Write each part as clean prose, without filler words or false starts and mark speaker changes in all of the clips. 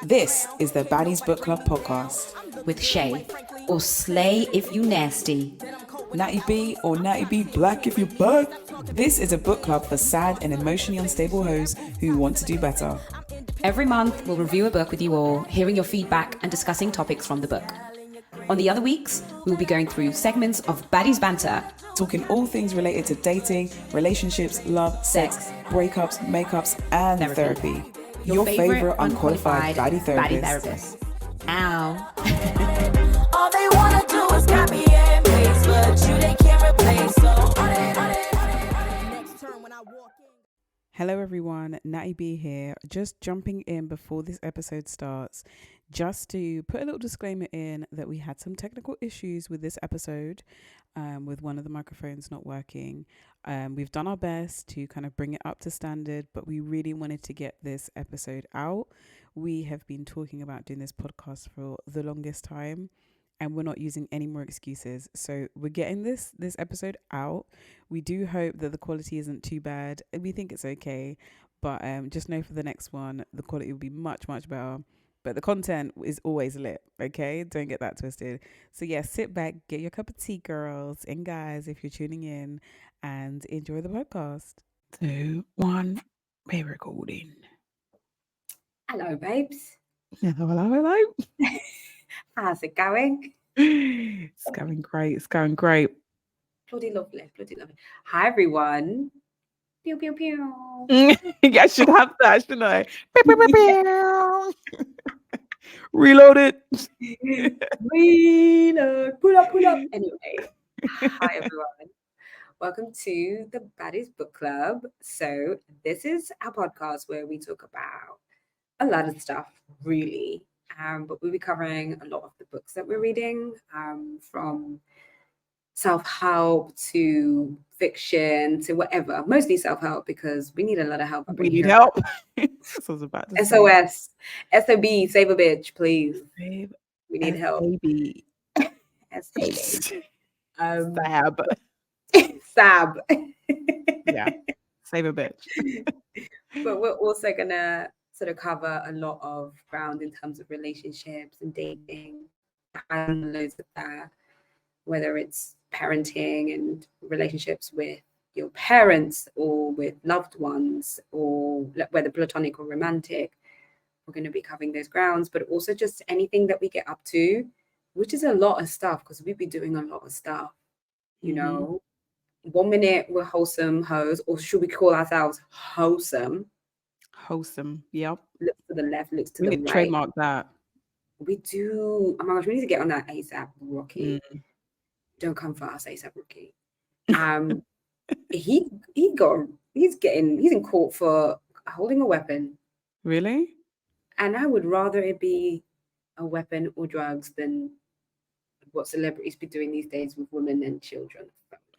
Speaker 1: This is the Baddies Book Club podcast.
Speaker 2: With Shay, or Slay if you nasty.
Speaker 1: Natty B or Natty B Black if you're black. This is a book club for sad and emotionally unstable hoes who want to do better.
Speaker 2: Every month, we'll review a book with you all, hearing your feedback and discussing topics from the book. On the other weeks, we'll be going through segments of Baddies Banter,
Speaker 1: talking all things related to dating, relationships, love, sex, breakups, makeups, and therapy. Your favorite unqualified baddie therapist.
Speaker 2: Ow.
Speaker 3: All they wanna do is copy and paste, but you they can't replace. So on it. Next turn when I walk in.
Speaker 1: Hello everyone, Natty B here. Just jumping in before this episode starts, just to put a little disclaimer in that we had some technical issues with this episode, with one of the microphones not working. We've done our best to kind of bring it up to standard, but we really wanted to get this episode out. We have been talking about doing this podcast for the longest time, and we're not using any more excuses. So we're getting this episode out. We do hope that the quality isn't too bad. We think it's okay, but just know for the next one, the quality will be much, much better. But the content is always lit, okay? Don't get that twisted. So yeah, sit back, get your cup of tea, girls and guys, if you're tuning in, and enjoy the podcast. 2, 1, we're recording.
Speaker 2: Hello, babes.
Speaker 1: Hello.
Speaker 2: How's it going?
Speaker 1: It's going great.
Speaker 2: Bloody lovely. Hi, everyone. Pew, pew, pew.
Speaker 1: I should have that, shouldn't I? Reload it.
Speaker 2: Reload. Pull up. Anyway, hi, everyone. Welcome to the Baddies Book Club. So this is our podcast where we talk about a lot of stuff, really. But we'll be covering a lot of the books that we're reading, from self-help to fiction to whatever. Mostly self-help because we need a lot of help.
Speaker 1: We need help. That's what I was about to say.
Speaker 2: SOS, SOB, save a bitch, please.
Speaker 1: Babe,
Speaker 2: We need help.
Speaker 1: baby.
Speaker 2: SAB.
Speaker 1: Sab.
Speaker 2: Sab.
Speaker 1: Yeah. Save a bitch.
Speaker 2: But we're also gonna sort of cover a lot of ground in terms of relationships and dating, and loads of that, whether it's parenting and relationships with your parents or with loved ones, or whether platonic or romantic. We're going to be covering those grounds, but also just anything that we get up to, which is a lot of stuff because we've been doing a lot of stuff, you know. 1 minute we're wholesome hoes, or should we call ourselves Hoesome?
Speaker 1: Hoesome, yep.
Speaker 2: Looks to the left, looks to
Speaker 1: We
Speaker 2: the
Speaker 1: need
Speaker 2: right.
Speaker 1: to trademark that.
Speaker 2: We do. Oh my gosh, we need to get on that ASAP Rocky. Don't come for us, ASAP Rocky. He's in court for holding a weapon.
Speaker 1: Really?
Speaker 2: And I would rather it be a weapon or drugs than what celebrities be doing these days with women and children.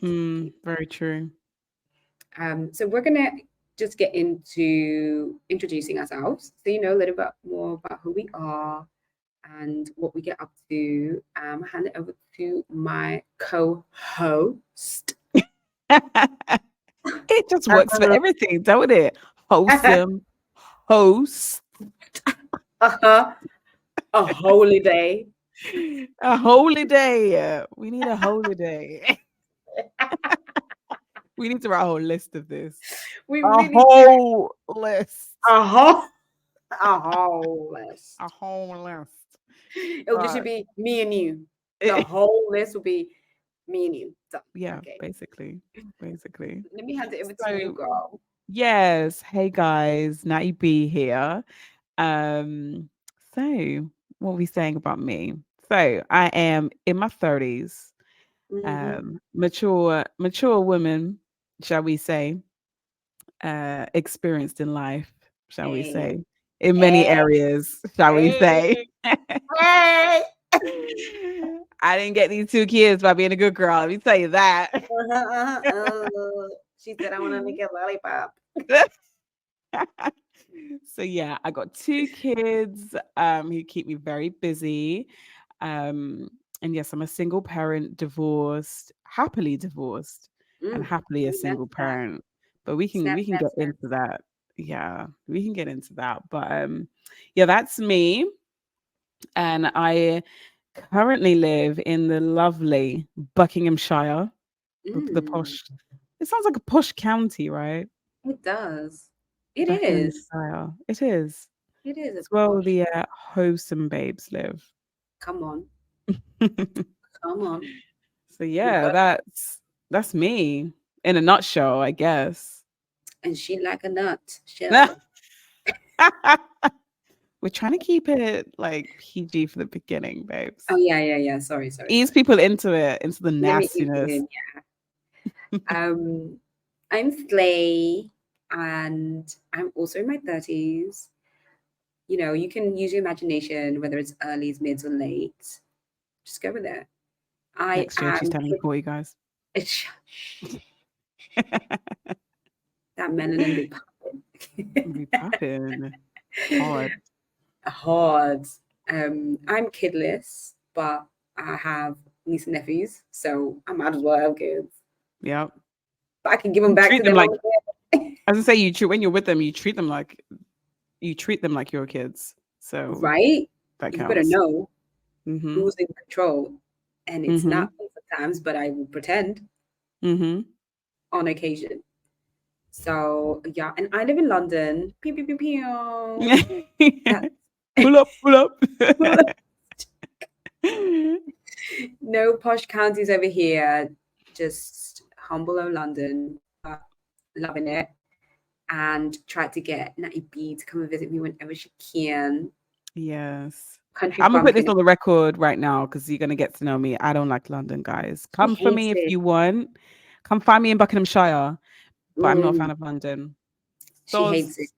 Speaker 1: Very true.
Speaker 2: So we're gonna just get into introducing ourselves, so you know a little bit more about who we are and what we get up to. Hand it over to my co-host.
Speaker 1: It just works for everything, don't it? Wholesome host.
Speaker 2: A holy day.
Speaker 1: A holy day. We need a holy day. We need to write a whole list of this.
Speaker 2: We
Speaker 1: A
Speaker 2: really
Speaker 1: whole list.
Speaker 2: A whole list.
Speaker 1: A whole list.
Speaker 2: It'll just be me and you. The whole list will be me and you. So,
Speaker 1: yeah,
Speaker 2: okay.
Speaker 1: basically.
Speaker 2: Let me hand it over to you, girl.
Speaker 1: Yes. Hey guys, Natty B here. So what are we saying about me? So I am in my 30s. Mature woman, shall we say, experienced in life, shall we say, in many areas, shall we say. I didn't get these 2 kids by being a good girl, let me tell you that.
Speaker 2: She said I want to make a lollipop.
Speaker 1: So yeah, I got 2 kids who keep me very busy. And yes, I'm a single parent, happily divorced, and happily a single parent. But we can get into that. Yeah, we can get into that. But yeah, that's me. And I currently live in the lovely Buckinghamshire, the
Speaker 2: Mm,
Speaker 1: posh. It sounds like a posh county, right?
Speaker 2: it does. It is.
Speaker 1: Buckinghamshire. It is.
Speaker 2: It is a
Speaker 1: It's where all
Speaker 2: posh.
Speaker 1: the Hoesome babes live.
Speaker 2: Come on. Come on.
Speaker 1: So
Speaker 2: We
Speaker 1: yeah,
Speaker 2: got
Speaker 1: that's me in a nutshell, I guess.
Speaker 2: and she like a nut shell.
Speaker 1: We're trying to keep it like PG for the beginning, babes.
Speaker 2: Oh yeah. Sorry.
Speaker 1: Ease people into it, into the
Speaker 2: Let me ease it
Speaker 1: nastiness.
Speaker 2: in. I'm Slay, and I'm also in my 30s. You know, you can use your imagination, whether it's earlys, mids, or late. Just go with it. I
Speaker 1: Next year, she's
Speaker 2: am
Speaker 1: turning 40, guys.
Speaker 2: that melanin be popping.
Speaker 1: Be popping hard.
Speaker 2: Hard. I'm kidless, but I have niece and nephews, so I might as well have kids.
Speaker 1: Yep.
Speaker 2: But I can give them
Speaker 1: You
Speaker 2: back
Speaker 1: treat
Speaker 2: to
Speaker 1: them
Speaker 2: them.
Speaker 1: like, as I say, you treat when you're with them, you treat them like your kids. So
Speaker 2: Right?
Speaker 1: that
Speaker 2: You better
Speaker 1: counts.
Speaker 2: know
Speaker 1: Mm-hmm.
Speaker 2: who's in control. And it's
Speaker 1: Mm-hmm.
Speaker 2: not sometimes, but I will pretend
Speaker 1: Mm-hmm.
Speaker 2: on occasion. So yeah, and I live in London. Pew, pew, pew, pew. That-
Speaker 1: Pull up.
Speaker 2: no posh counties over here. Just humble old London. Loving it. And tried to get Natty B to come and visit me whenever she can.
Speaker 1: Yes.
Speaker 2: Country
Speaker 1: I'm gonna put this
Speaker 2: bumpkin.
Speaker 1: on the record right now because you're gonna get to know me. I don't like London, guys.
Speaker 2: She
Speaker 1: Come for
Speaker 2: hates
Speaker 1: me if
Speaker 2: it.
Speaker 1: you want. Come find me in Buckinghamshire, but I'm not a fan
Speaker 2: Mm,
Speaker 1: of London.
Speaker 2: she hates it.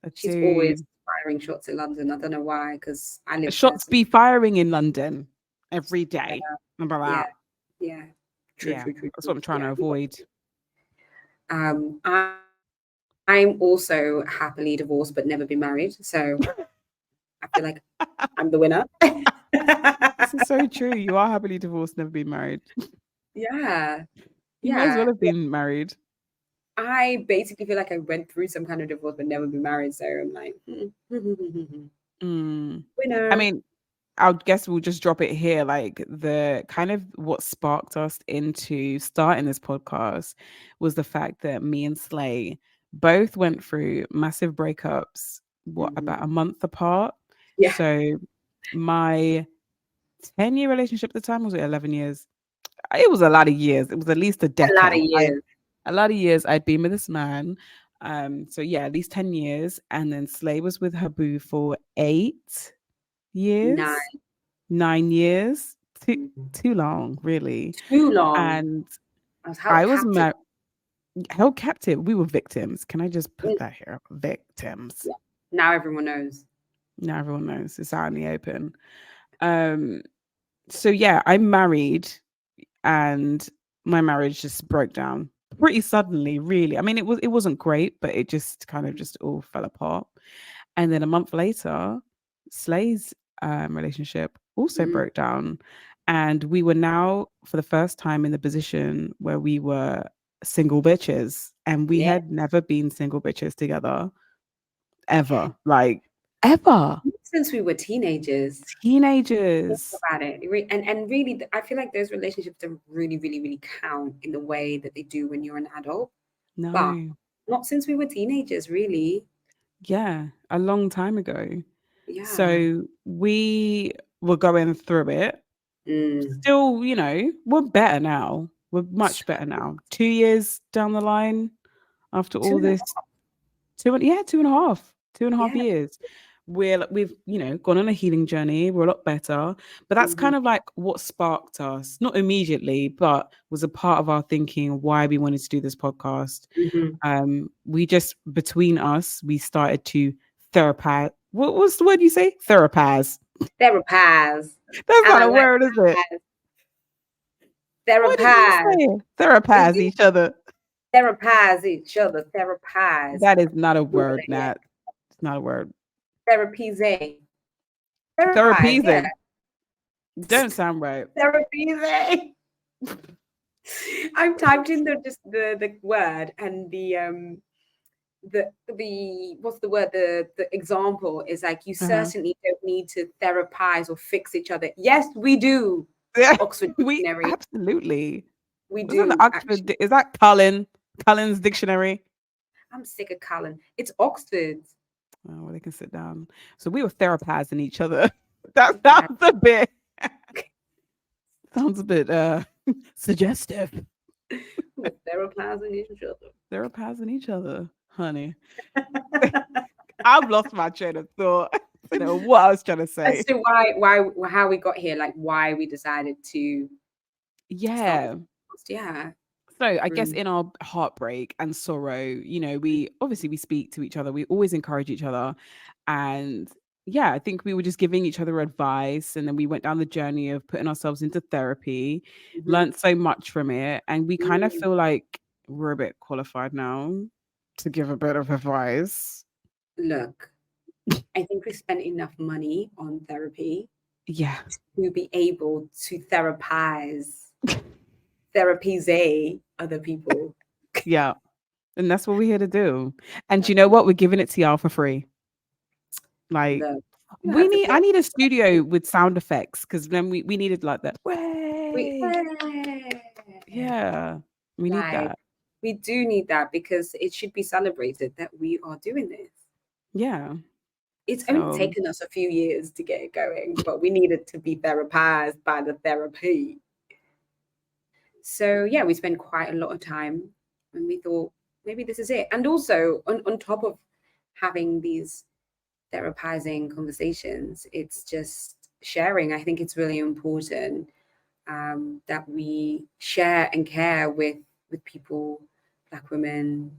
Speaker 1: I
Speaker 2: She's
Speaker 1: do.
Speaker 2: always firing shots at London. I don't know why, because I live there.
Speaker 1: Shots be firing in London every day. Remember
Speaker 2: Yeah,
Speaker 1: that?
Speaker 2: yeah. True.
Speaker 1: That's what I'm trying to avoid.
Speaker 2: I, I'm also happily divorced but never been married. So I feel like I'm the winner.
Speaker 1: This is so true. You are happily divorced, never been married.
Speaker 2: Yeah.
Speaker 1: You might as well
Speaker 2: Yeah.
Speaker 1: have been married.
Speaker 2: I basically feel like I went through some kind of divorce but never been married. So I'm like,
Speaker 1: Mm.
Speaker 2: winner.
Speaker 1: I mean, I guess we'll just drop it here. Like the kind of what sparked us into starting this podcast was the fact that me and Slay both went through massive breakups, about a month apart.
Speaker 2: Yeah.
Speaker 1: So my 10-year relationship at the time, was it 11 years? It was a lot of years. It was at least a decade.
Speaker 2: A lot of years.
Speaker 1: A lot of years I'd been with this man. So yeah, at least 10 years. And then Slay was with her boo for 8 years. 9 years. Too long, really.
Speaker 2: Too long.
Speaker 1: And
Speaker 2: I was
Speaker 1: held captive. We were victims. Can I just put that here? Victims.
Speaker 2: Yeah. Now everyone knows.
Speaker 1: Now everyone knows. It's out in the open. So yeah, I'm married and my marriage just broke down pretty suddenly, really. I mean, it wasn't great, but it just kind of just all fell apart. And then a month later, Slay's relationship also broke down. And we were now, for the first time, in the position where we were single bitches. And we had never been single bitches together ever. Like, ever.
Speaker 2: Since we were teenagers.
Speaker 1: Teenagers.
Speaker 2: Think about it. And really, I feel like those relationships don't really count in the way that they do when you're an adult.
Speaker 1: No.
Speaker 2: But not since we were teenagers, really.
Speaker 1: Yeah, a long time ago.
Speaker 2: Yeah.
Speaker 1: So we were going through it. Still, we're better now. We're much better now. 2 years down the line after all this. 2.5. 2.5 years. We've gone on a healing journey. We're a lot better. But that's kind of like what sparked us, not immediately, but was a part of our thinking why we wanted to do this podcast. We just, between us, we started to therapize. What was the word you say? Therapize.
Speaker 2: Therapize.
Speaker 1: That's not a word, is it?
Speaker 2: Therapize.
Speaker 1: Therapize each other.
Speaker 2: Therapize each other. Therapize.
Speaker 1: That is not a word, Nat. It's not a word.
Speaker 2: Therapize.
Speaker 1: Therapize.
Speaker 2: Yeah.
Speaker 1: Don't sound right.
Speaker 2: Therapize. I've typed in the word and the what's the word, the example is like, you
Speaker 1: Uh-huh.
Speaker 2: certainly don't need to therapize or fix each other. Yes, we do.
Speaker 1: Yeah,
Speaker 2: Oxford
Speaker 1: we
Speaker 2: Dictionary,
Speaker 1: absolutely.
Speaker 2: we
Speaker 1: Wasn't the
Speaker 2: do
Speaker 1: Oxford?
Speaker 2: actually.
Speaker 1: Is that Cullen's dictionary?
Speaker 2: I'm sick of Cullen. It's Oxford.
Speaker 1: Oh, well, they can sit down. So we were therapizing each other. That
Speaker 2: Yeah.
Speaker 1: sounds a bit sounds a bit suggestive.
Speaker 2: We're therapizing each other.
Speaker 1: Therapizing each other, honey. I've lost my train of thought. I don't know what I was trying to
Speaker 2: As
Speaker 1: say.
Speaker 2: to how we got here, like why we decided to start this
Speaker 1: Yeah.
Speaker 2: podcast. Yeah.
Speaker 1: So I guess
Speaker 2: Mm.
Speaker 1: in our heartbreak and sorrow, we obviously we speak to each other. We always encourage each other. And yeah, I think we were just giving each other advice. And then we went down the journey of putting ourselves into therapy,
Speaker 2: Mhm.
Speaker 1: learned so much from it. And we kind of
Speaker 2: Mm.
Speaker 1: feel like we're a bit qualified now to give a bit of advice.
Speaker 2: Look, I think we spent enough money on therapy
Speaker 1: Yeah.
Speaker 2: to be able to therapize other people.
Speaker 1: Yeah. And that's what we're here to do. And you
Speaker 2: That's
Speaker 1: know
Speaker 2: it.
Speaker 1: what? We're giving it to y'all for free. Like
Speaker 2: Look, you have to pay.
Speaker 1: I need a studio with sound effects because then we needed like that.
Speaker 2: We,
Speaker 1: Way. Yeah. We need
Speaker 2: like,
Speaker 1: that.
Speaker 2: we do need that because it should be celebrated that we are doing this.
Speaker 1: Yeah.
Speaker 2: It's only
Speaker 1: So
Speaker 2: taken us a few years to get it going, but we needed to be therapized by the therapy. So yeah, we spent quite a lot of time and we thought maybe this is it. And also on top of having these therapizing conversations, it's just sharing. I think it's really important that we share and care with people, Black women,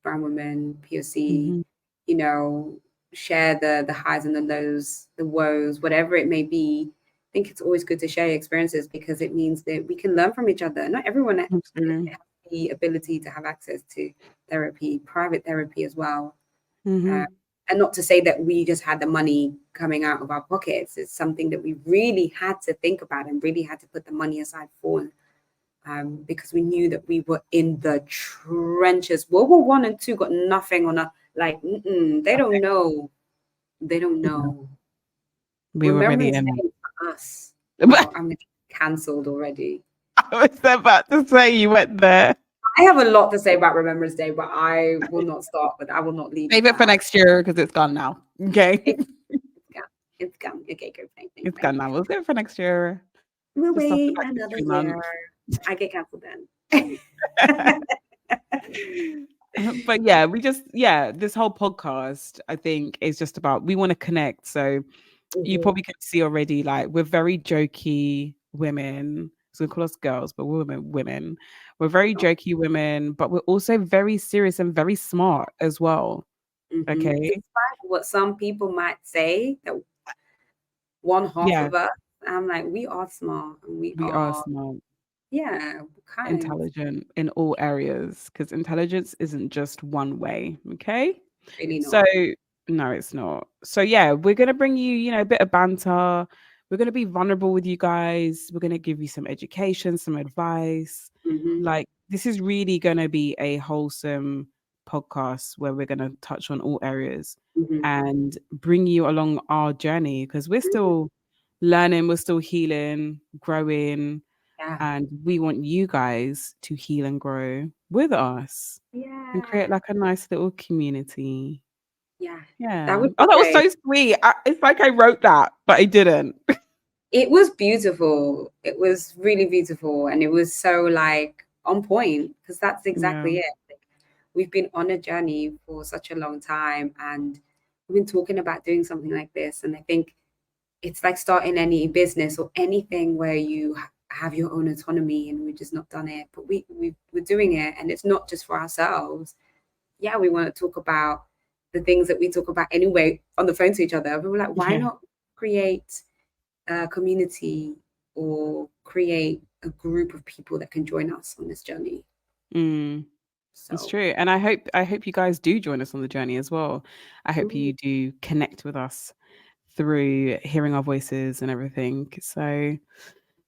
Speaker 2: brown women, POC,
Speaker 1: mhm.
Speaker 2: you know, share the highs and the lows, the woes, whatever it may be. I think it's always good to share your experiences because it means that we can learn from each other. Not everyone has
Speaker 1: Absolutely.
Speaker 2: the ability to have access to therapy, private therapy as well. Uh,
Speaker 1: Hmm.
Speaker 2: and not to say that we just had the money coming out of our pockets. It's something that we really had to think about and really had to put the money aside for, because we knew that we were in the trenches. World War One and Two got nothing on us. Like, they don't know. They don't
Speaker 1: Yeah.
Speaker 2: know.
Speaker 1: We were ready
Speaker 2: Remembrance
Speaker 1: and
Speaker 2: Day for us. Wow, I'm cancelled already.
Speaker 1: I was about to say you went there.
Speaker 2: I have a lot to say about Remembrance Day, but I will not start with. I will not lead with
Speaker 1: Save it for
Speaker 2: that.
Speaker 1: next year because it's gone now. Okay.
Speaker 2: It's gone. It's gone. Okay, go. Thanks.
Speaker 1: It's
Speaker 2: Bye.
Speaker 1: gone now. We'll save it for next year.
Speaker 2: We'll
Speaker 1: Just after
Speaker 2: wait
Speaker 1: like
Speaker 2: another
Speaker 1: 3 months.
Speaker 2: year. I get canceled then.
Speaker 1: But yeah, this whole podcast, I think, is just about we want to connect. So you
Speaker 2: Mhm,
Speaker 1: probably can see already, like we're very jokey women. So we call us girls, but we're women. We're very jokey women, but we're also very serious and very smart as well. Okay.
Speaker 2: Despite what some people might say, that one half
Speaker 1: Yeah,
Speaker 2: of us, I'm like, we are smart and we
Speaker 1: we are
Speaker 2: are,
Speaker 1: smart,
Speaker 2: yeah, kind.
Speaker 1: intelligent in all areas because intelligence isn't just one way. Okay.
Speaker 2: Really
Speaker 1: So
Speaker 2: not.
Speaker 1: no, it's not. So yeah, we're gonna bring you, a bit of banter. We're gonna be vulnerable with you guys. We're gonna give you some education, some advice.
Speaker 2: Hmm.
Speaker 1: Like this is really gonna be a wholesome podcast where we're gonna touch on all areas
Speaker 2: Hmm.
Speaker 1: and bring you along our journey because we're still learning, we're still healing, growing,
Speaker 2: Yeah.
Speaker 1: and we want you guys to heal and grow with us and create
Speaker 2: Yeah.
Speaker 1: like a nice little community.
Speaker 2: Yeah. That
Speaker 1: Yeah.
Speaker 2: would be
Speaker 1: Oh, that was
Speaker 2: great.
Speaker 1: so sweet. It's like I wrote that, but I didn't.
Speaker 2: It was beautiful. It was really beautiful. And it was so like on point because that's
Speaker 1: Yeah.
Speaker 2: exactly it. Like, we've been on a journey for such a long time and we've been talking about doing something like this. And I think it's like starting any business or anything where you have your own autonomy and we've just not done it. But we're doing it and it's not just for ourselves. Yeah, we want to talk about the things that we talk about anyway on the phone to each other. We were like, why
Speaker 1: Yeah.
Speaker 2: not create a community or create a group of people that can join us on this journey.
Speaker 1: Mm, it's
Speaker 2: So,
Speaker 1: true. And I hope you guys do join us on the journey as well. I hope
Speaker 2: mm,
Speaker 1: you do connect with us through hearing our voices and everything. So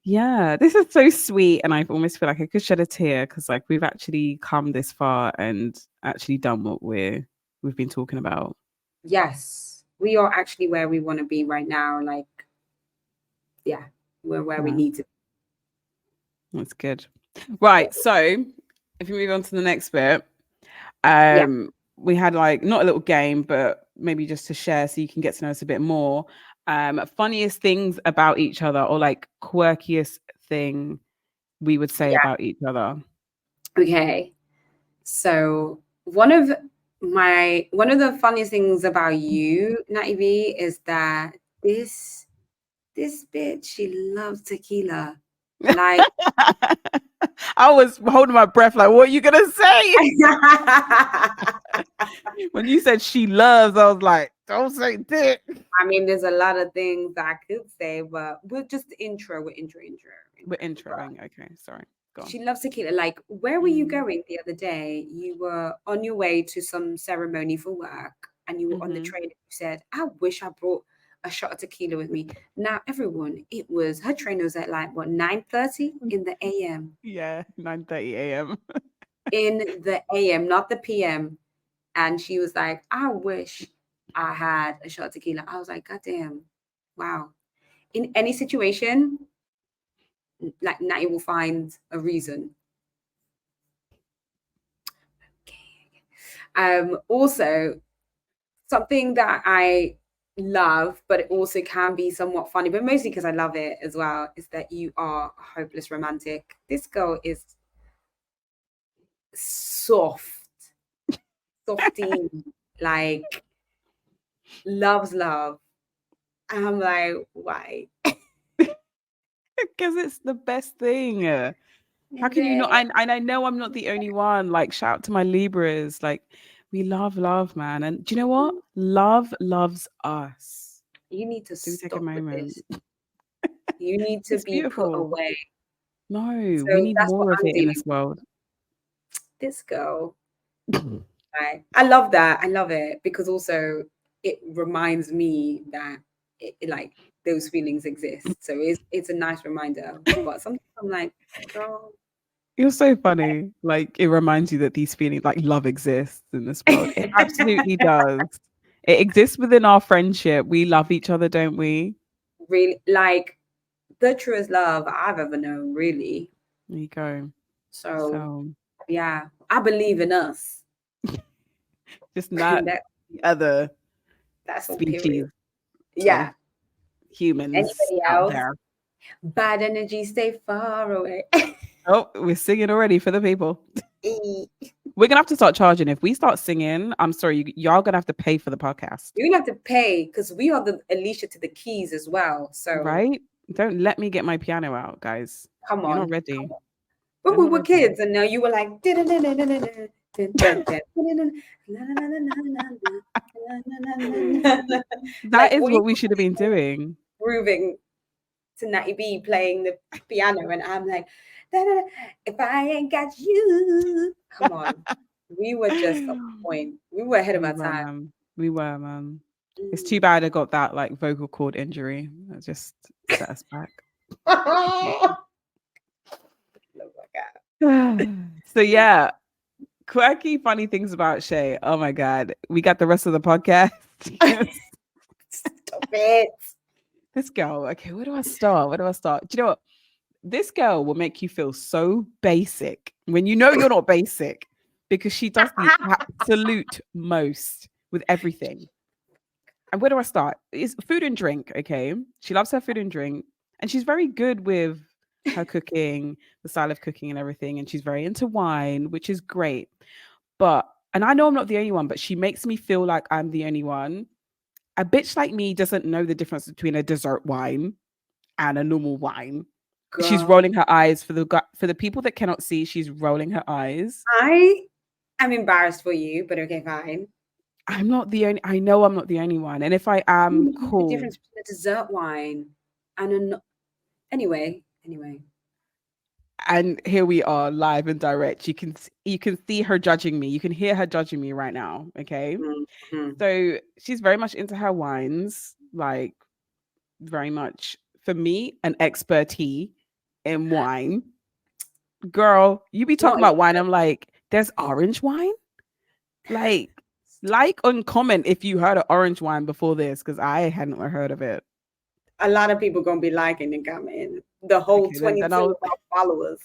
Speaker 1: yeah, this is so sweet. And I almost feel like I could shed a tear because like we've actually come this far and actually done what we're we've been talking about.
Speaker 2: Yes, we are actually where we want to be right now. Like, yeah, we're where we
Speaker 1: Yeah.
Speaker 2: need to be.
Speaker 1: That's good. Right. So if you move on to the next bit,
Speaker 2: Yeah.
Speaker 1: we had like not a little game, but maybe just to share so you can get to know us a bit more. Funniest things about each other, or like quirkiest thing we would say
Speaker 2: Yeah.
Speaker 1: about each other.
Speaker 2: Okay. So one of the funniest things about you, Natty B, is that this bitch, she loves tequila. Like
Speaker 1: I was holding my breath, like, what are you gonna say? When you said she loves, I was like, don't say dick.
Speaker 2: I mean, there's a lot of things I could say, but we'll just intro.
Speaker 1: We're introing. Okay, sorry. Go on.
Speaker 2: She loves tequila. Like, where were you
Speaker 1: Mm.
Speaker 2: going the other day? You were on your way to some ceremony for work, and you were on the
Speaker 1: Mhm.
Speaker 2: train. And you said, "I wish I brought a shot of tequila with me." Now, everyone, it was her train was at like what 9:30 in the a.m.
Speaker 1: Yeah, 9:30 a.m.
Speaker 2: In the a.m., not the p.m. And she was like, "I wish I had a shot of tequila." I was like, "God damn, wow!" In any situation, like Natty will find a reason. Also, something that I love, but it also can be somewhat funny, but mostly because I love it as well, is that you are a hopeless romantic. This girl is soft, softy, like loves love. And I'm like, why?
Speaker 1: Because it's the best thing. How
Speaker 2: Is
Speaker 1: can you not?
Speaker 2: it?
Speaker 1: And I know I'm not the only one. Like, shout out to my Libras. Like, we love, man. And do you know what? Love loves us.
Speaker 2: You need to
Speaker 1: Do we take a
Speaker 2: stop with
Speaker 1: moment?
Speaker 2: this. You need to
Speaker 1: It's
Speaker 2: be put
Speaker 1: beautiful.
Speaker 2: away.
Speaker 1: No, we
Speaker 2: So
Speaker 1: need
Speaker 2: that's what
Speaker 1: more of
Speaker 2: I'm
Speaker 1: it in
Speaker 2: dealing
Speaker 1: this
Speaker 2: with.
Speaker 1: world.
Speaker 2: This girl. I love that. I love it because also it reminds me that like those feelings exist. So it's a nice reminder. But sometimes I'm like, girl,
Speaker 1: You're so funny. Like, it reminds you that these feelings, like love exists in this world. It absolutely does. It exists within our friendship. We love each other, don't we?
Speaker 2: really like the truest love I've ever known, really.
Speaker 1: There you go.
Speaker 2: So
Speaker 1: So
Speaker 2: yeah, I believe in us.
Speaker 1: just not
Speaker 2: that
Speaker 1: the other
Speaker 2: that's on period.
Speaker 1: species of
Speaker 2: Yeah.
Speaker 1: humans
Speaker 2: Anybody
Speaker 1: out
Speaker 2: else?
Speaker 1: there.
Speaker 2: Bad energy, stay far away.
Speaker 1: Oh, we're singing already for the people.
Speaker 2: You're
Speaker 1: We're gonna have to start charging. If we start singing, I'm sorry, y'all gonna have to pay for the podcast.
Speaker 2: gonna have to pay because we are the Alicia to the keys as well. So
Speaker 1: Right? Don't let me get my piano out, guys.
Speaker 2: come
Speaker 1: You're not
Speaker 2: on.
Speaker 1: ready.
Speaker 2: When
Speaker 1: You're
Speaker 2: we
Speaker 1: not
Speaker 2: were
Speaker 1: ready.
Speaker 2: kids and now you were like
Speaker 1: That
Speaker 2: like
Speaker 1: is
Speaker 2: what you
Speaker 1: what we should have been doing.
Speaker 2: grooving to Natty B playing the piano and I'm like "Da-da-da, if I ain't got you." Come on. We were just on point. We were ahead of
Speaker 1: We
Speaker 2: our
Speaker 1: were,
Speaker 2: time.
Speaker 1: man. We were, man. It's too bad I got that like vocal cord injury. That just set us back.
Speaker 2: Oh my God.
Speaker 1: So yeah, quirky, funny things about Shay. Oh my god, we got the rest of the podcast.
Speaker 2: Stop it.
Speaker 1: This girl. Okay, where do I start? Where do I start? Do you know what? This girl will make you feel so basic when you know you're not basic because she does the absolute most with everything. And where do I start? It's food and drink. Okay, she loves her food and drink, and she's very good with her cooking, the style of cooking, and everything. And she's very into wine, which is great. But and I know I'm not the only one, but she makes me feel like I'm the only one. A bitch like me doesn't know the difference between a dessert wine and a normal wine. She's
Speaker 2: Girl,
Speaker 1: rolling her eyes for the people that cannot see. She's rolling her eyes.
Speaker 2: I am embarrassed for you, but okay, fine.
Speaker 1: I'm not the only. I know I'm not the only one, and if I am,
Speaker 2: The
Speaker 1: cool.
Speaker 2: difference between a dessert wine and anyway.
Speaker 1: And here we are, live and direct. You can see her judging me. You can hear her judging me right now. Okay,
Speaker 2: Mm-hmm.
Speaker 1: so she's very much into her wines, like very much for me, an expertise in wine. Girl, you be talking
Speaker 2: Not
Speaker 1: about wine. I'm like, there's orange wine, like. Like and comment if you heard of orange wine before this, because I hadn't heard of it.
Speaker 2: A lot of people gonna be liking and commenting. The whole
Speaker 1: Okay,
Speaker 2: 22
Speaker 1: then
Speaker 2: of our followers.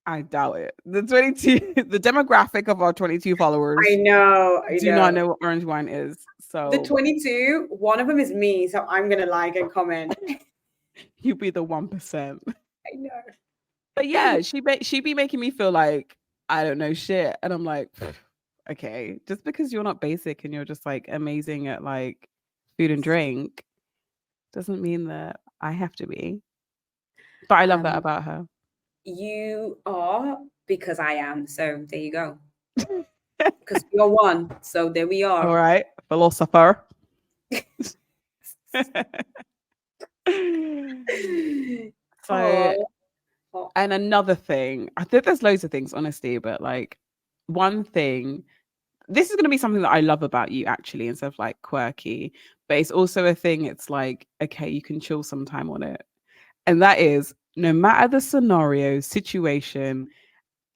Speaker 1: I doubt it. The 22, the demographic of our 22 followers
Speaker 2: I know.
Speaker 1: do not know what orange wine is.
Speaker 2: The
Speaker 1: So
Speaker 2: 22, one of them is me, so I'm gonna like and comment.
Speaker 1: you be the 1%.
Speaker 2: I know.
Speaker 1: But yeah, she be making me feel like I don't know shit, and I'm like, okay, just because you're not basic and you're just like amazing at like food and drink doesn't mean that I have to be. But I love that about her.
Speaker 2: You are because I am. So there you go. Because you're one. So there we are.
Speaker 1: All right, philosopher. So, and another thing, I think there's loads of things, honestly, but like one thing, this is going to be something that I love about you actually, instead of like quirky, but it's also a thing. It's like, okay, you can chill some time on it. And that is no matter the scenario, situation,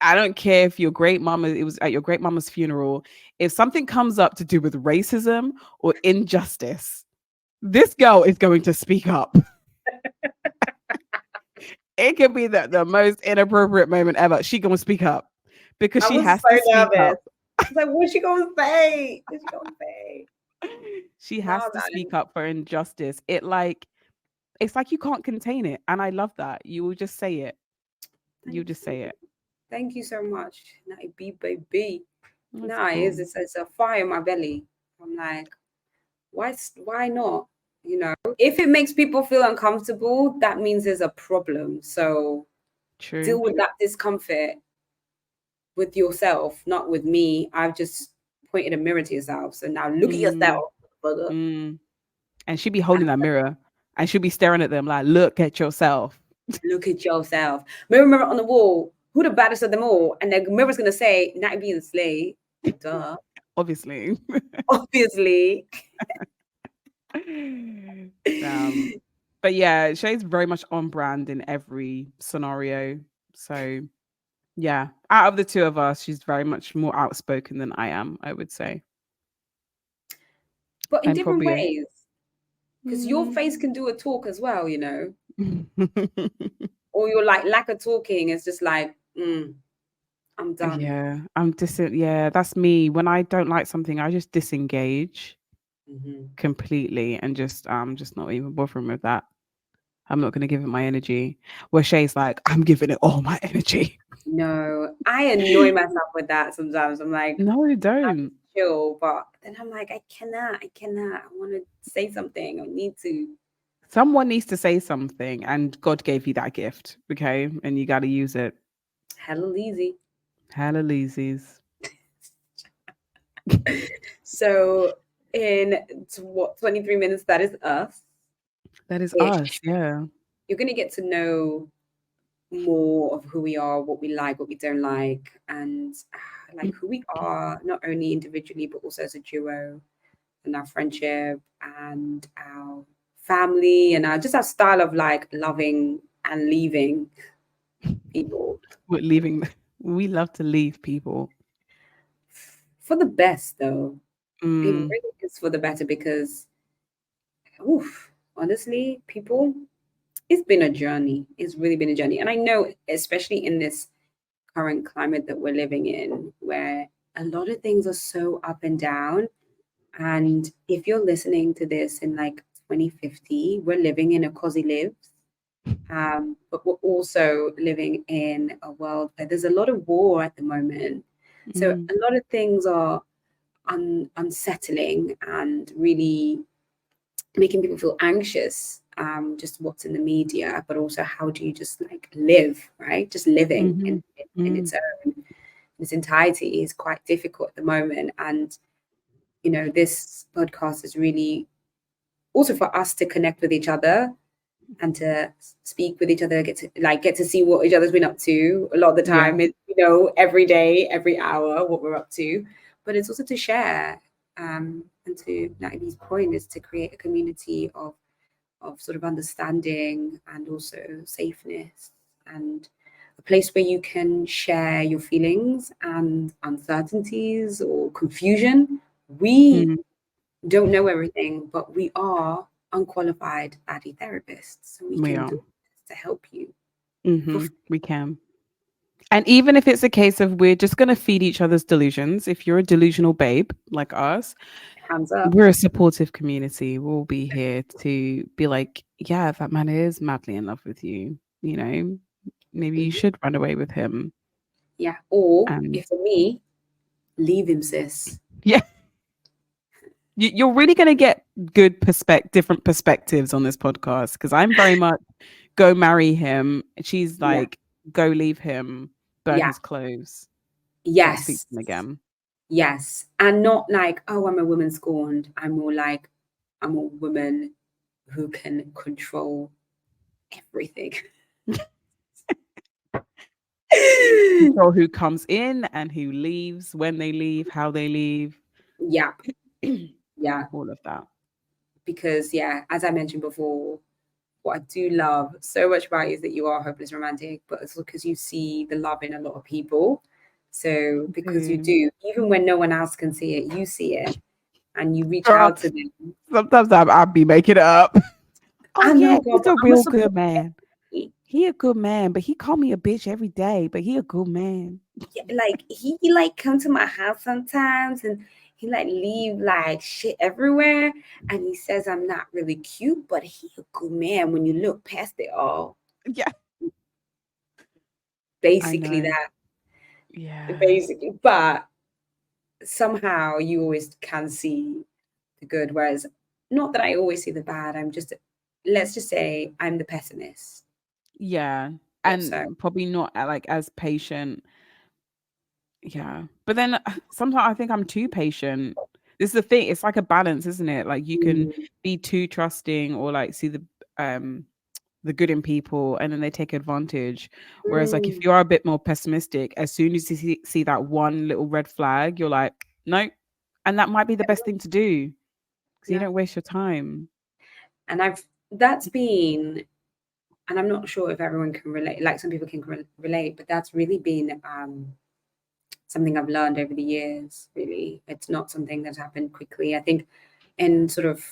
Speaker 1: I don't care if your great mama, it was at your great mama's funeral, if something comes up to do with racism or injustice, this girl is going to speak up. It could be the most inappropriate moment ever. She gonna speak up because she has to speak up.
Speaker 2: I was like, what's she gonna say? What's she gonna say?
Speaker 1: She has to speak up for injustice. It's like you can't contain it. And I love that. You will just say it. You just say it.
Speaker 2: Thank you so much. Natty B, baby.
Speaker 1: That's
Speaker 2: Nah,
Speaker 1: cool.
Speaker 2: it's a fire in my belly. I'm like, why not? You know, if it makes people feel uncomfortable, that means there's a problem. So
Speaker 1: True.
Speaker 2: deal with that discomfort with yourself, not with me. I've just pointed a mirror to yourself. So now look at yourself.
Speaker 1: And she'd be holding that mirror and she'd be staring at them like, look at yourself.
Speaker 2: Look at yourself. Mirror on the wall. Who the baddest of them all? And the mirror's gonna say, Natty B and Slay. Duh.
Speaker 1: Obviously.
Speaker 2: Obviously.
Speaker 1: But yeah, Shay's very much on brand in every scenario. So yeah, out of the two of us, she's very much more outspoken than I am, I would say.
Speaker 2: But in different ways. Because your face can do a talk as well, you know. Or you're like lack of talking is just like, I'm done.
Speaker 1: Yeah, yeah, that's me. When I don't like something, I just disengage completely and just not even bothering with that. I'm not gonna give it my energy. Where Shay's like, I'm giving it all my energy.
Speaker 2: No, I annoy myself with that sometimes. I'm like,
Speaker 1: no, you don't.
Speaker 2: Chill, but then I'm like, I cannot. I want to say something. I need to.
Speaker 1: Someone needs to say something, and God gave you that gift, okay? And you got to use it.
Speaker 2: Hallelujah.
Speaker 1: Hallelujah.
Speaker 2: So in 23 minutes, that is us.
Speaker 1: That is us, yeah.
Speaker 2: You're going to get to know more of who we are, what we like, what we don't like, and like who we are, not only individually, but also as a duo, and our friendship and our family and our style of like loving and leaving people.
Speaker 1: We love to leave people.
Speaker 2: For the best, though. It really is for the better because, honestly, people, it's been a journey. It's really been a journey. And I know, especially in this current climate that we're living in, where a lot of things are so up and down. And if you're listening to this in like 2050, we're living in a cozy lives. But we're also living in a world where there's a lot of war at the moment. So a lot of things are unsettling and really making people feel anxious. Just what's in the media, but also how do you just like live, right? Just living in its own, its entirety is quite difficult at the moment. And, you know, this podcast is really also for us to connect with each other and to speak with each other, get to see what each other's been up to. A lot of the time, it's, you know, every day, every hour, what we're up to. But it's also to share. And to Natty's point is to create a community of sort of understanding and also safeness and a place where you can share your feelings and uncertainties or confusion. We
Speaker 1: Mm,
Speaker 2: don't know everything, but we are unqualified baddie therapists. So we
Speaker 1: we
Speaker 2: can
Speaker 1: are.
Speaker 2: do this to help you for
Speaker 1: We can. And even if it's a case of we're just going to feed each other's delusions, if you're a delusional babe like us,
Speaker 2: hands up.
Speaker 1: we're a supportive community. We'll be here to be like, yeah, that man is madly in love with you. You know, maybe you
Speaker 2: Mhm.
Speaker 1: should run away with him.
Speaker 2: Yeah. Or
Speaker 1: And
Speaker 2: if for me, leave him, sis.
Speaker 1: yeah, you're really going to get different perspectives on this podcast because I'm very much go marry him. She's
Speaker 2: Yeah.
Speaker 1: like, go leave him, burn
Speaker 2: Yeah.
Speaker 1: his clothes, don't speak
Speaker 2: Yes.
Speaker 1: to him again.
Speaker 2: Yes. And not like, oh, I'm a woman scorned. I'm more like, I'm a woman who can control everything.
Speaker 1: Control who comes in and who leaves, when they leave, how they leave,
Speaker 2: Yeah. Yeah.
Speaker 1: all of that.
Speaker 2: Because, yeah, as I mentioned before, what I do love so much about you is that you are a hopeless romantic, but it's because you see the love in a lot of people. So because you
Speaker 1: Mm.
Speaker 2: do, even when no one else can see it, you see it and you reach
Speaker 1: Girl,
Speaker 2: out to them.
Speaker 1: sometimes I'll be making it up. Oh
Speaker 2: I
Speaker 1: yeah,
Speaker 2: know, God,
Speaker 1: he's
Speaker 2: but
Speaker 1: a
Speaker 2: I'm a
Speaker 1: real good
Speaker 2: support.
Speaker 1: man. He a good man, but he call me a bitch every day. But he a good man.
Speaker 2: Like he like come to my house sometimes and he like leave like shit everywhere and he says I'm not really cute, but he a good man when you look past it all.
Speaker 1: Yeah, I
Speaker 2: Basically
Speaker 1: know.
Speaker 2: that.
Speaker 1: Yeah,
Speaker 2: Basically. But somehow you always can see the good. Whereas not that I always see the bad. I'm just let's just say I'm the pessimist.
Speaker 1: yeah,
Speaker 2: So
Speaker 1: and probably not like as patient. Yeah, but then sometimes I think I'm too patient. This is the thing. It's like a balance, isn't it? Like you can
Speaker 2: mm,
Speaker 1: be too trusting or like see um the good in people and then they take advantage. Whereas like if
Speaker 2: mm,
Speaker 1: you are a bit more pessimistic, as soon as you see that one little red flag, you're like, nope. And that might be the best thing to do because you
Speaker 2: yeah.
Speaker 1: don't waste your time.
Speaker 2: And I've that's been and I'm not sure if everyone can relate, like some people can relate, but that's really been something I've learned over the years, really. It's not something that's happened quickly. I think in sort of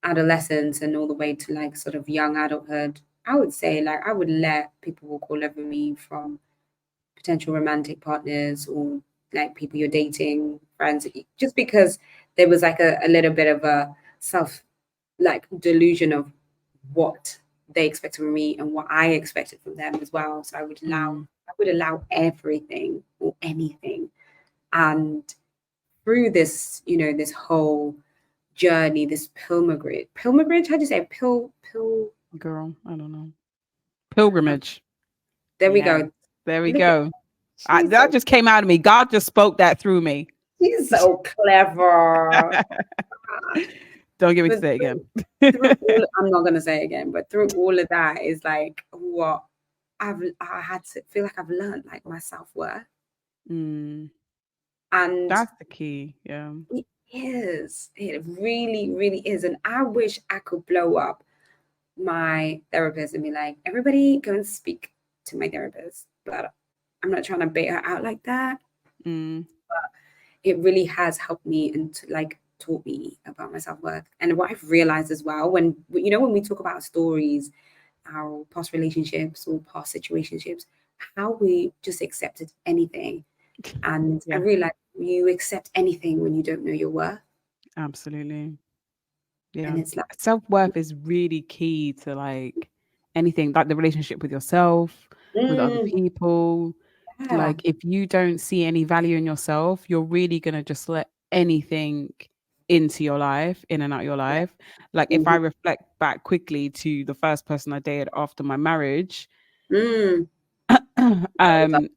Speaker 2: adolescence and all the way to like sort of young adulthood, I would say like I would let people walk all over me from potential romantic partners or like people you're dating, friends, just because there was like a little bit of a self like delusion of what they expected from me and what I expected from them as well. So
Speaker 1: Mm,
Speaker 2: I would allow everything or anything. And through this, you know, this whole journey, this pilgrimage, how do you say pill?
Speaker 1: girl, I don't know.
Speaker 2: Uh,
Speaker 1: Pilgrimage.
Speaker 2: there we
Speaker 1: Yeah,
Speaker 2: go.
Speaker 1: there we
Speaker 2: Look at
Speaker 1: go.
Speaker 2: she's
Speaker 1: That
Speaker 2: so
Speaker 1: just came out of me. God just spoke that through me.
Speaker 2: she's so clever.
Speaker 1: Don't get me to
Speaker 2: But
Speaker 1: say it again.
Speaker 2: through all, I'm not gonna say it again, but through all of that is like what I had to feel like I've learned like my self-worth.
Speaker 1: Mm,
Speaker 2: And
Speaker 1: that's the key. Yeah.
Speaker 2: it is. It really, really is. And I wish I could blow up my therapist and be like, everybody go and speak to my therapist. But I'm not trying to bait her out like that.
Speaker 1: Mm,
Speaker 2: It really has helped me and like taught me about my self-worth. And what I've realized as well, when you know, when we talk about stories, our past relationships or past situationships, how we just accepted anything. And I
Speaker 1: yeah,
Speaker 2: realized you accept anything when you don't know your worth.
Speaker 1: absolutely.
Speaker 2: And
Speaker 1: Yeah.
Speaker 2: it's like,
Speaker 1: Self-worth is really key to like anything, like the relationship with yourself, with other
Speaker 2: mm,
Speaker 1: people.
Speaker 2: yeah.
Speaker 1: Like if you don't see any value in yourself, you're really gonna just let anything into your life, in and out your
Speaker 2: Yeah.
Speaker 1: life. Like if I
Speaker 2: Mhm.
Speaker 1: reflect back quickly to the first person I dated after my marriage,
Speaker 2: Mm. That was
Speaker 1: um,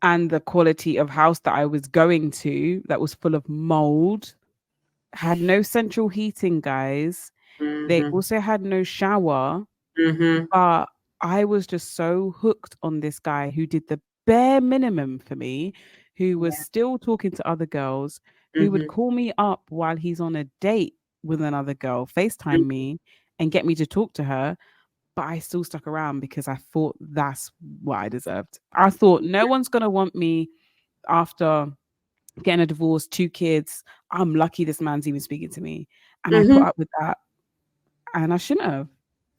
Speaker 1: and the quality of house that I was going to that was full of mold, had no central heating, guys. They
Speaker 2: mhm,
Speaker 1: also had no shower,
Speaker 2: mhm.
Speaker 1: but I was just so hooked on this guy who did the bare minimum for me, who was
Speaker 2: Yeah.
Speaker 1: still talking to other girls, who would
Speaker 2: Mhm,
Speaker 1: call me up while he's on a date with another girl, FaceTime
Speaker 2: mhm.
Speaker 1: me and get me to talk to her. but I still stuck around because I thought that's what I deserved. I thought no one's gonna want me after getting a divorce, 2 kids. I'm lucky this man's even speaking to me. And I put
Speaker 2: Mm-hmm.
Speaker 1: up with that. And I shouldn't have.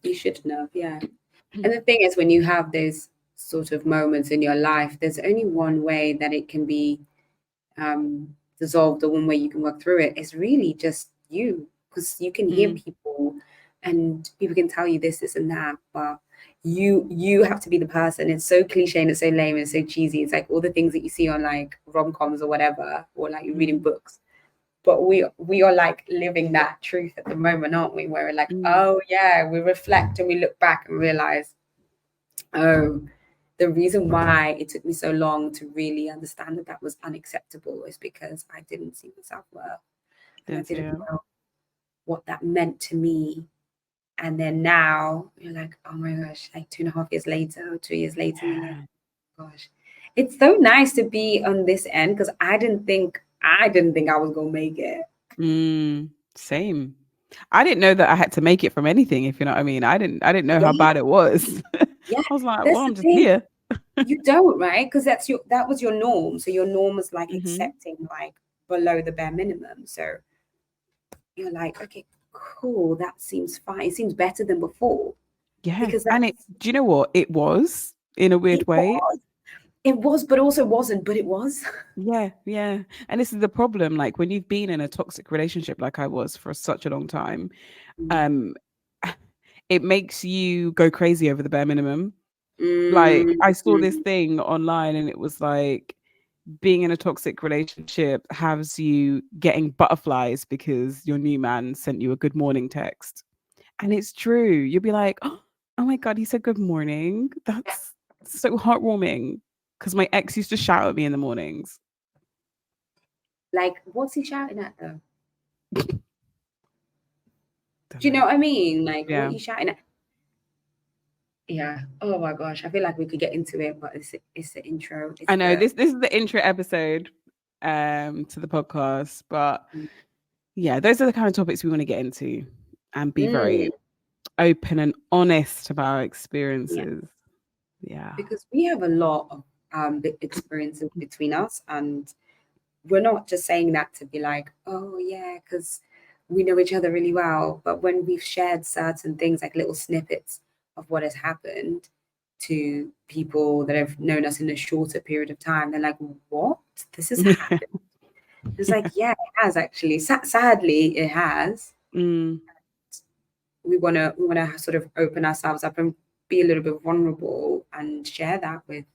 Speaker 2: You shouldn't have, yeah. And the thing is, when you have those sort of moments in your life, there's only one way that it can be dissolved, or one way you can work through it. Is really just you, because you can hear
Speaker 1: Mm.
Speaker 2: people, and people can tell you this and that, but you have to be the person. It's so cliche and it's so lame and so cheesy. It's like all the things that you see on like rom-coms or whatever, or like you're reading books. But we are like living that truth at the moment, aren't we? Where we're like,
Speaker 1: Mm.
Speaker 2: oh yeah, we reflect and we look back and realize, oh, the reason why it took me so long to really understand that that was unacceptable is because I didn't see my self-worth, and I
Speaker 1: Didn't see
Speaker 2: didn't
Speaker 1: it.
Speaker 2: know what that meant to me. And then now you're like, oh my gosh, like 2.5 years later or 2 years later, you're like,
Speaker 1: Yeah.
Speaker 2: gosh, it's so nice to be on this end, because I didn't think I was gonna make it.
Speaker 1: Same. I didn't know that I had to make it from anything, if you know what I mean. I didn't know how
Speaker 2: Yeah,
Speaker 1: bad it was. I
Speaker 2: yeah.
Speaker 1: was like,
Speaker 2: That's
Speaker 1: well,
Speaker 2: the
Speaker 1: I'm just
Speaker 2: thing.
Speaker 1: here.
Speaker 2: You don't, right? Because that was your norm. So your norm was like
Speaker 1: Hmm.
Speaker 2: accepting like below the bare minimum. So you're like, okay, cool, that seems fine. It seems better than before,
Speaker 1: Yeah.
Speaker 2: because
Speaker 1: And do you know what? It was in a weird
Speaker 2: it
Speaker 1: way.
Speaker 2: was, it was, but also wasn't, but it was.
Speaker 1: Yeah, yeah. And this is the problem. Like when you've been in a toxic relationship like I was for such a long time, um, it makes you go crazy over the bare minimum. Like
Speaker 2: Mm,
Speaker 1: I saw this thing online and it was like being in a toxic relationship has you getting butterflies because your new man sent you a good morning text. And it's true. You'll be like, oh my God, he said good morning. That's so heartwarming. Because my ex used to shout at me in the mornings.
Speaker 2: like, what's he shouting at though?
Speaker 1: Don't
Speaker 2: Do you
Speaker 1: know.
Speaker 2: know what I mean? Like, what
Speaker 1: Yeah.
Speaker 2: you shouting at? Yeah. Oh my gosh, I feel like we could get into it, but it's the intro. It's
Speaker 1: I know
Speaker 2: the
Speaker 1: this is the intro episode to the podcast, but yeah, those are the kind of topics we want to get into and be very
Speaker 2: mm,
Speaker 1: open and honest about our
Speaker 2: yeah,
Speaker 1: experiences. Yeah.
Speaker 2: because we have a lot of experiences between us, and we're not just saying that to be like, oh yeah, because we know each other really well. But when we've shared certain things, like little snippets of what has happened to people that have known us in a shorter period of time, they're like, what? This has
Speaker 1: Yeah.
Speaker 2: happened? It's like, yeah, it has actually. Sadly, it has.
Speaker 1: Mm,
Speaker 2: We wanna sort of open ourselves up and be a little bit vulnerable and share that with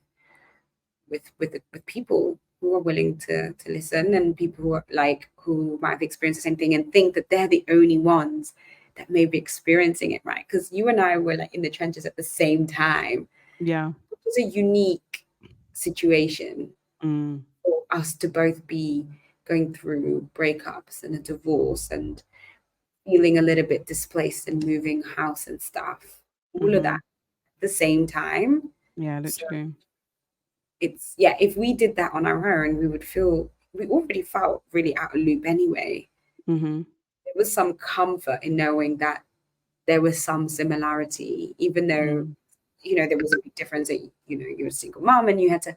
Speaker 2: people who are willing to listen, and people who are like, who might have experienced the same thing and think that they're the only ones that may be experiencing it, right? Because you and I were like in the trenches at the same time.
Speaker 1: yeah.
Speaker 2: It was a unique situation
Speaker 1: Mm,
Speaker 2: for us to both be going through breakups and a divorce and feeling a little bit displaced and moving house and stuff, all of that
Speaker 1: hmm.
Speaker 2: at the same time.
Speaker 1: Yeah,
Speaker 2: So
Speaker 1: literally.
Speaker 2: it's, yeah, if we did that on our own, we already felt really out of loop anyway.
Speaker 1: Hmm.
Speaker 2: There was some comfort in knowing that there was some similarity, even though,
Speaker 1: Mm.
Speaker 2: there was a big difference that, you're a single mom and you had to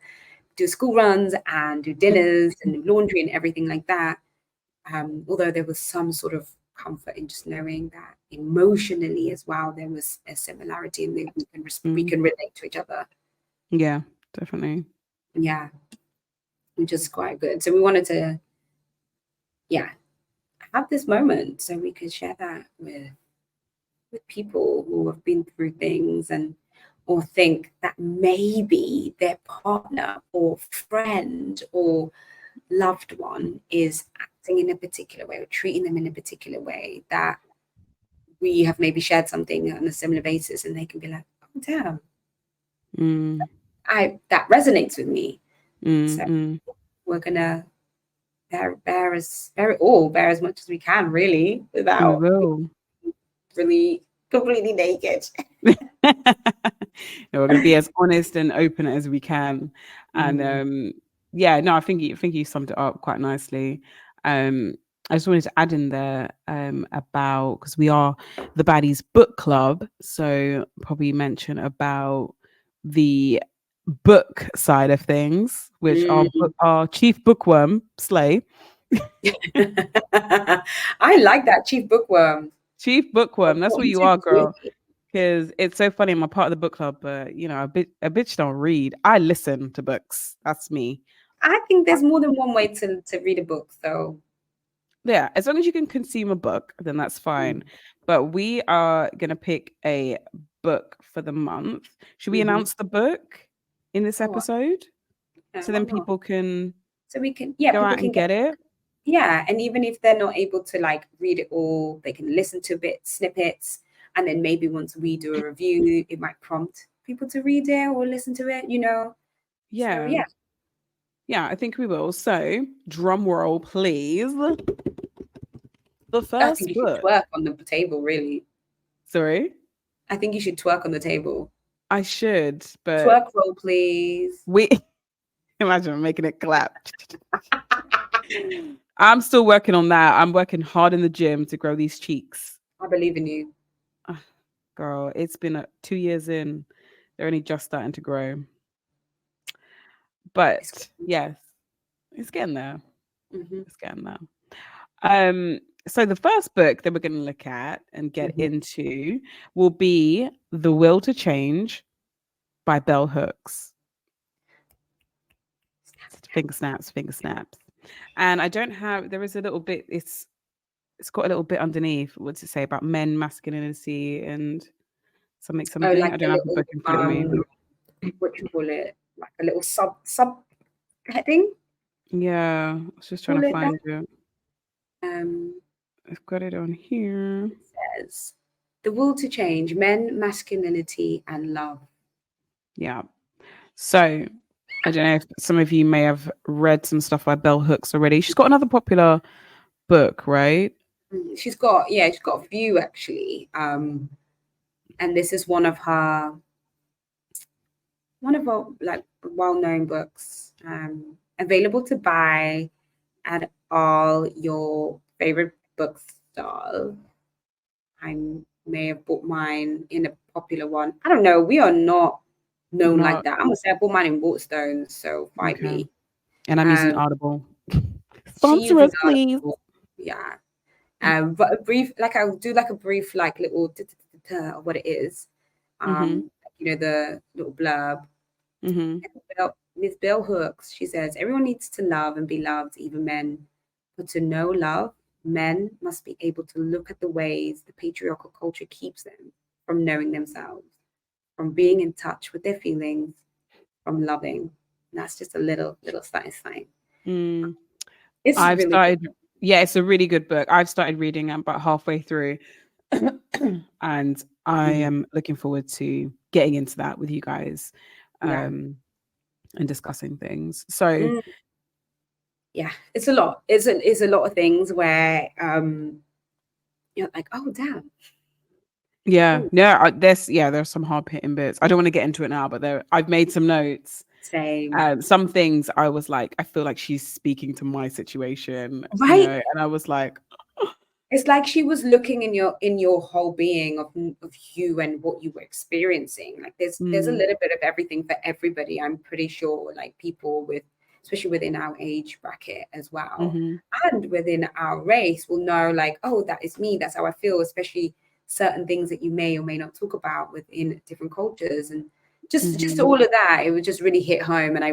Speaker 2: do school runs and do dinners and laundry and everything like that. Although there was some sort of comfort in just knowing that emotionally as well, there was a similarity and we
Speaker 1: Mm.
Speaker 2: can relate to each other.
Speaker 1: Yeah, definitely.
Speaker 2: Yeah, which is quite good. So we wanted to, yeah, have this moment so we could share that with people who have been through things, and or think that maybe their partner or friend or loved one is acting in a particular way or treating them in a particular way, that we have maybe shared something on a similar basis, and they can be like, oh damn,
Speaker 1: Mm,
Speaker 2: I that resonates with me. So
Speaker 1: mm.
Speaker 2: we're gonna bear as much as we can, really,
Speaker 1: We
Speaker 2: without
Speaker 1: will.
Speaker 2: really completely naked.
Speaker 1: No, we're going to be as honest and open as we can. And
Speaker 2: Mm.
Speaker 1: yeah, no, I think you summed it up quite nicely. Um, I just wanted to add in there about, because we are the Baddies Book Club, so probably mention about the book side of things, which
Speaker 2: Mm.
Speaker 1: our chief bookworm Slay,
Speaker 2: I like that chief bookworm.
Speaker 1: chief bookworm. That's what
Speaker 2: Important
Speaker 1: you
Speaker 2: to
Speaker 1: are,
Speaker 2: do.
Speaker 1: girl. Because it's so funny. I'm a part of the book club, but a bitch don't read. I listen to books. That's me.
Speaker 2: I think there's more than one way to read a book, though.
Speaker 1: Yeah, as long as you can consume a book, then that's fine. But we are gonna pick a book for the month. Should we
Speaker 2: Mm-hmm.
Speaker 1: announce the book in this
Speaker 2: Sure.
Speaker 1: episode
Speaker 2: Yeah,
Speaker 1: so
Speaker 2: why
Speaker 1: then
Speaker 2: not?
Speaker 1: people can
Speaker 2: So we can, yeah,
Speaker 1: go
Speaker 2: people
Speaker 1: out
Speaker 2: can
Speaker 1: and
Speaker 2: get,
Speaker 1: get it?
Speaker 2: yeah, and even if they're not able to like read it all, they can listen to bit snippets, and then maybe once we do a review, it might prompt people to read it or listen to it, you know. So
Speaker 1: Yeah,
Speaker 2: yeah,
Speaker 1: yeah, I think we will. So, drum roll, please. The
Speaker 2: I think
Speaker 1: first
Speaker 2: you should
Speaker 1: book.
Speaker 2: twerk on the table. Really,
Speaker 1: Sorry,
Speaker 2: I think you should twerk on the table.
Speaker 1: I should, but
Speaker 2: Twerk roll, please.
Speaker 1: we imagine making it clap. I'm still working on that. I'm working hard in the gym to grow these cheeks.
Speaker 2: I believe in you.
Speaker 1: Ah, girl, it's been 2 years in. They're only just starting to grow.
Speaker 2: It's
Speaker 1: But yes, it's getting there.
Speaker 2: mm-hmm,
Speaker 1: It's getting there. So the first book that we're going to look at and get
Speaker 2: mm-hmm.
Speaker 1: into will be The Will to Change by Bell Hooks. Finger snaps, finger snaps. And I don't have, there is a little bit, it's got a little bit underneath. What's it say about men, masculinity, and something,
Speaker 2: Oh,
Speaker 1: something?
Speaker 2: like
Speaker 1: I
Speaker 2: a
Speaker 1: don't have the
Speaker 2: little
Speaker 1: book in front of me.
Speaker 2: what you call it? Like a little sub heading.
Speaker 1: Yeah, I was just trying
Speaker 2: Call
Speaker 1: to
Speaker 2: it that.
Speaker 1: find it.
Speaker 2: Um,
Speaker 1: I've got it on here.
Speaker 2: says the will to change, men, masculinity, and love.
Speaker 1: Yeah. So I don't know if some of you may have read some stuff by Bell Hooks already. She's got another popular book, right?
Speaker 2: She's got a few actually. And this is one of her like well-known books. Available to buy at all your favorite bookstores. I may have bought mine in a popular one. I don't know. We are not known like
Speaker 1: Not
Speaker 2: that. I'm gonna say I bought mine in Waterstones, so fight
Speaker 1: okay.
Speaker 2: me.
Speaker 1: And I'm using
Speaker 2: Um,
Speaker 1: Audible.
Speaker 2: she
Speaker 1: Sponsor
Speaker 2: uses
Speaker 1: us, please.
Speaker 2: Audible. Yeah. But a brief, like I'll do like a brief, like little of what it is.
Speaker 1: Mm-hmm.
Speaker 2: You know, the little blurb.
Speaker 1: Mm-hmm.
Speaker 2: Miss Bell Hooks, she says, everyone needs to love and be loved, even men. But to know love, men must be able to look at the ways the patriarchal culture keeps them from knowing themselves, from being in touch with their feelings, from loving. And that's just a little sign.
Speaker 1: Mm.
Speaker 2: It's
Speaker 1: I've
Speaker 2: really good.
Speaker 1: started, yeah, it's a really good book. I've started reading it about halfway through. And I
Speaker 2: Mhm.
Speaker 1: am looking forward to getting into that with you guys
Speaker 2: Yeah.
Speaker 1: and discussing things. So
Speaker 2: Mm, yeah. It's a lot. It's a lot of things where you're like, oh damn.
Speaker 1: yeah,
Speaker 2: Oh,
Speaker 1: there's some hard hitting bits. I don't want to get into it now, but I've made some notes.
Speaker 2: same.
Speaker 1: Some things I was like, I feel like she's speaking to my situation,
Speaker 2: Right?
Speaker 1: and I was like,
Speaker 2: It's like she was looking in your whole being of you and what you were experiencing. Like there's a
Speaker 1: mm,
Speaker 2: little bit of everything for everybody. I'm pretty sure, like people with, especially within our age bracket as well,
Speaker 1: mm-hmm,
Speaker 2: and within our race, will know like, oh, that is me. That's how I feel. Especially certain things that you may or may not talk about within different cultures, and just
Speaker 1: mm-hmm.
Speaker 2: all of that. It would just really hit home, and I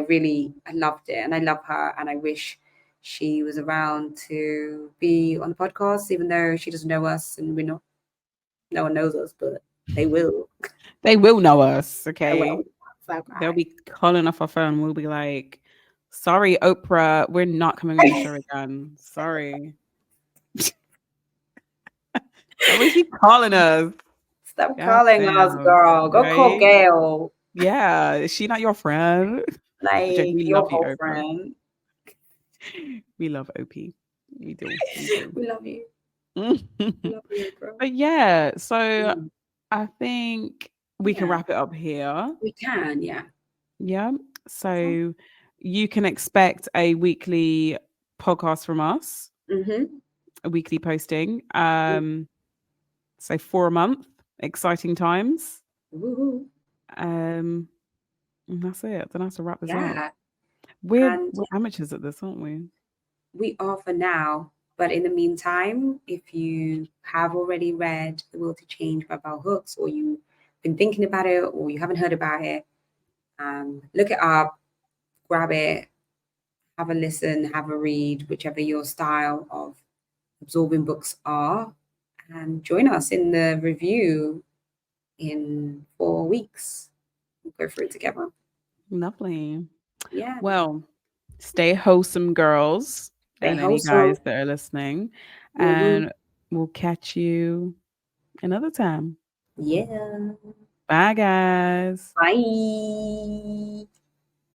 Speaker 2: loved it, and I love her, and I wish she was around to be on the podcast, even though she doesn't know us and no one knows us, but they will.
Speaker 1: They will know us,
Speaker 2: I will.
Speaker 1: okay?
Speaker 2: So,
Speaker 1: They'll be calling off our phone. We'll be like, sorry, Oprah, we're not coming on your show again. Sorry. Why would she calling us?
Speaker 2: stop
Speaker 1: God
Speaker 2: calling us,
Speaker 1: damn,
Speaker 2: girl. Go call
Speaker 1: right?
Speaker 2: Gail,
Speaker 1: Yeah, is she not your friend? I joke,
Speaker 2: like
Speaker 1: we
Speaker 2: your
Speaker 1: love you,
Speaker 2: whole
Speaker 1: Oprah.
Speaker 2: friend.
Speaker 1: We love OP. We do. We do.
Speaker 2: We love you. We love you, bro.
Speaker 1: But yeah, so
Speaker 2: Mm,
Speaker 1: I think we can
Speaker 2: yeah,
Speaker 1: wrap it up here.
Speaker 2: we can. Yeah.
Speaker 1: Yeah.
Speaker 2: So,
Speaker 1: So you can expect a weekly podcast from us.
Speaker 2: mm-hmm.
Speaker 1: a weekly posting. So 4 a month, exciting times.
Speaker 2: Woohoo.
Speaker 1: And that's it. Then I have to wrap this up.
Speaker 2: Yeah.
Speaker 1: We're
Speaker 2: And
Speaker 1: amateurs at this, aren't we?
Speaker 2: we are for now. But in the meantime, if you have already read The Will to Change by Bell Hooks, or you've been thinking about it, or you haven't heard about it, look it up, grab it, have a listen, have a read, whichever your style of absorbing books are, and join us in the review in 4 weeks. We'll go through it together.
Speaker 1: Lovely.
Speaker 2: Yeah.
Speaker 1: Well, stay wholesome, girls,
Speaker 2: Stay
Speaker 1: and any
Speaker 2: wholesome.
Speaker 1: guys that are listening.
Speaker 2: Mhm.
Speaker 1: And we'll catch you another time.
Speaker 2: Yeah.
Speaker 1: Bye, guys.
Speaker 2: Bye.